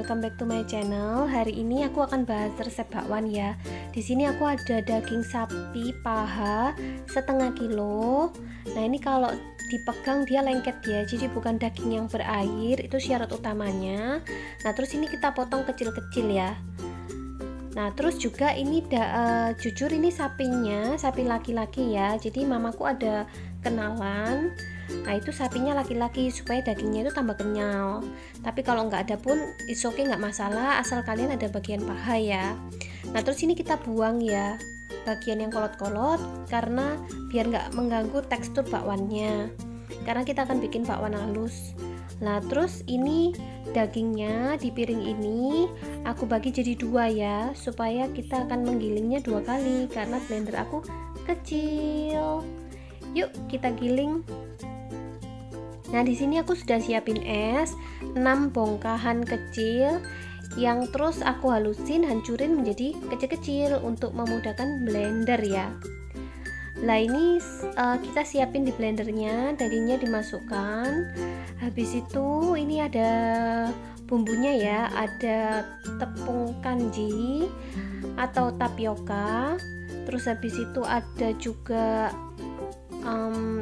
welcome back to my channel. Hari ini aku akan bahas resep bakwan ya. Di sini aku ada daging sapi paha setengah kilo. Nah, ini kalau dipegang dia lengket ya, jadi bukan daging yang berair, itu syarat utamanya. Nah, terus ini kita potong kecil-kecil ya. Nah, terus juga ini jujur ini sapinya, sapi laki-laki ya. Jadi mamaku ada kenalan. Nah, itu sapinya laki-laki supaya dagingnya itu tambah kenyal. Tapi kalau nggak ada pun it's okay, nggak masalah, asal kalian ada bagian paha ya. Nah, terus ini kita buang ya bagian yang kolot-kolot karena biar nggak mengganggu tekstur bakwannya. Karena kita akan bikin bakwan halus. Nah, terus ini dagingnya di piring ini aku bagi jadi dua ya, supaya kita akan menggilingnya dua kali karena blender aku kecil. Yuk kita giling. Nah, di sini aku sudah siapin es 6 bongkahan kecil yang terus aku halusin, hancurin menjadi kecil-kecil untuk memudahkan blender ya. Nah, ini kita siapin di blendernya, dagingnya dimasukkan. Habis itu ini ada bumbunya ya, ada tepung kanji atau tapioka. Terus habis itu ada juga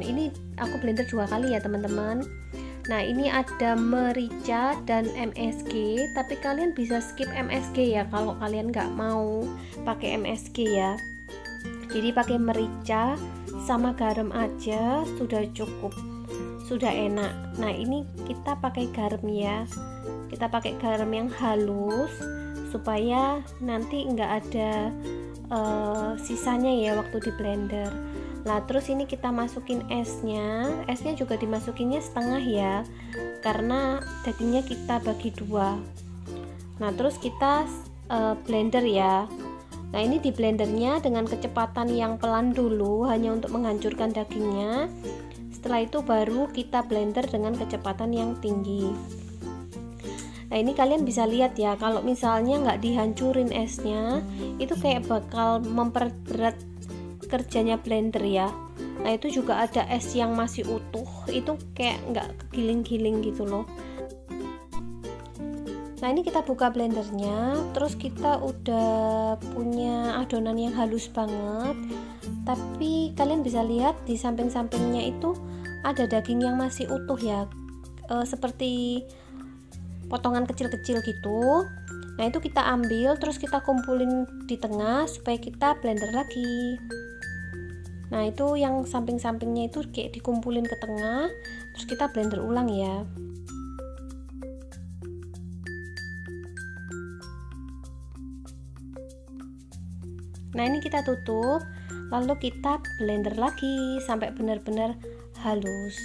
ini aku blender dua kali ya teman-teman. Nah, ini ada merica dan MSG, tapi kalian bisa skip MSG ya kalau kalian nggak mau pakai MSG ya. Jadi pakai merica sama garam aja sudah cukup, sudah enak. Nah, ini kita pakai garam ya, kita pakai garam yang halus supaya nanti nggak ada sisanya ya waktu di blender. Nah, terus ini kita masukin esnya juga dimasukinnya setengah ya, karena dagingnya kita bagi dua. Nah, terus kita blender ya. Nah, ini di blendernya dengan kecepatan yang pelan dulu, hanya untuk menghancurkan dagingnya. Setelah itu baru kita blender dengan kecepatan yang tinggi. Nah, ini kalian bisa lihat ya, kalau misalnya nggak dihancurin esnya, itu kayak bakal memperberat kerjanya blender ya. Nah, itu juga ada es yang masih utuh, itu kayak nggak kegiling-giling gitu loh. Nah, ini kita buka blendernya, terus kita udah punya adonan yang halus banget. Tapi kalian bisa lihat di samping-sampingnya itu ada daging yang masih utuh ya, seperti potongan kecil-kecil gitu. Nah, itu kita ambil terus kita kumpulin di tengah supaya kita blender lagi. Nah, itu yang samping-sampingnya itu kayak dikumpulin ke tengah, terus kita blender ulang ya. Nah, ini kita tutup, lalu kita blender lagi sampai benar-benar halus.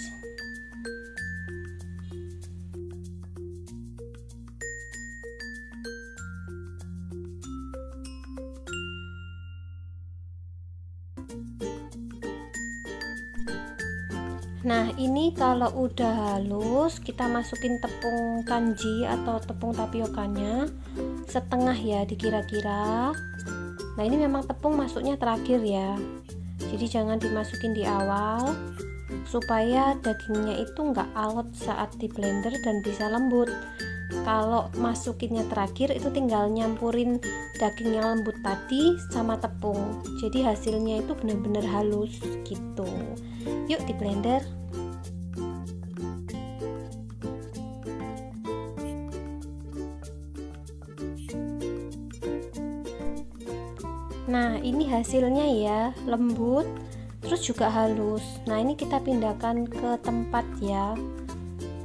Nah, ini kalau udah halus kita masukin tepung kanji atau tepung tapiokanya setengah ya, dikira-kira. Nah, ini memang tepung masuknya terakhir ya, jadi jangan dimasukin di awal supaya dagingnya itu nggak alot saat di blender dan bisa lembut. Kalau masukinnya terakhir itu tinggal nyampurin daging yang lembut tadi sama tepung, jadi hasilnya itu benar-benar halus gitu. Yuk di blender. Nah, ini hasilnya ya, lembut terus juga halus. Nah, ini kita pindahkan ke tempat ya,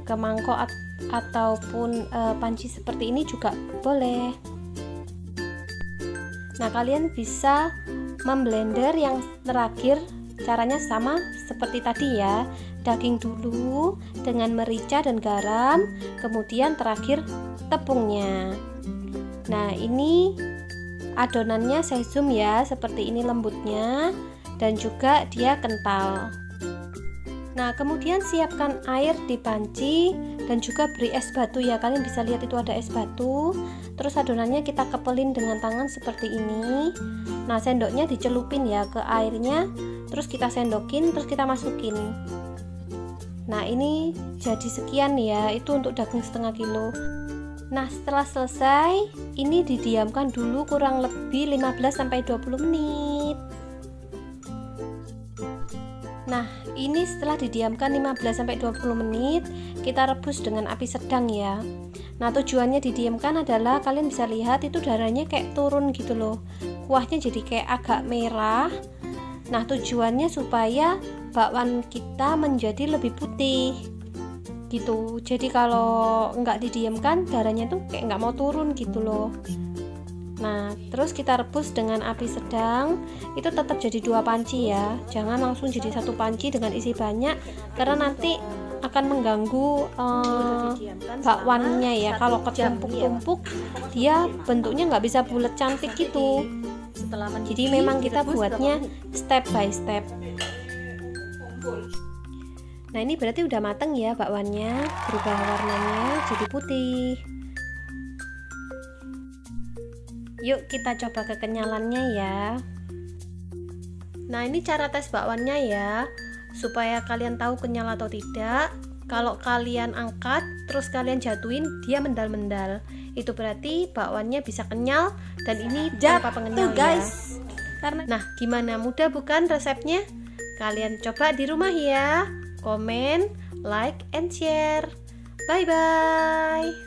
ke mangkok ataupun panci seperti ini juga boleh. Nah, kalian bisa memblender yang terakhir, caranya sama seperti tadi ya, daging dulu dengan merica dan garam, kemudian terakhir tepungnya. Nah, ini adonannya saya zoom ya, seperti ini lembutnya dan juga dia kental. Nah, kemudian siapkan air di panci dan juga beri es batu ya, kalian bisa lihat itu ada es batu. Terus adonannya kita kepelin dengan tangan seperti ini. Nah, sendoknya dicelupin ya ke airnya, terus kita sendokin, terus kita masukin. Nah, ini jadi sekian ya, itu untuk daging setengah kilo. Nah, setelah selesai, ini didiamkan dulu kurang lebih 15-20 menit. Nah, ini setelah didiamkan 15-20 menit, kita rebus dengan api sedang ya. Nah, tujuannya didiamkan adalah kalian bisa lihat itu darahnya kayak turun gitu loh. Kuahnya jadi kayak agak merah. Nah, tujuannya supaya bakwan kita menjadi lebih putih gitu. Jadi kalau nggak didiamkan darahnya tuh kayak nggak mau turun gitu loh. Nah, terus kita rebus dengan api sedang. Itu tetap jadi 2 panci ya, jangan langsung jadi 1 panci dengan isi banyak, karena nanti akan mengganggu bakwannya ya. Kalau ketumpuk-tumpuk dia bentuknya nggak bisa bulat cantik gitu. Jadi memang kita buatnya step by step. Nah, ini berarti udah mateng ya bakwannya, berubah warnanya jadi putih. Yuk kita coba kekenyalannya ya. Nah, ini cara tes bakwannya ya, supaya kalian tahu kenyal atau tidak. Kalau kalian angkat terus kalian jatuhin, dia mendal-mendal, itu berarti bakwannya bisa kenyal. Dan ini tanpa pengenyal guys ya. Nah, gimana, mudah bukan resepnya? Kalian coba di rumah ya. Komen, like, and share. Bye bye.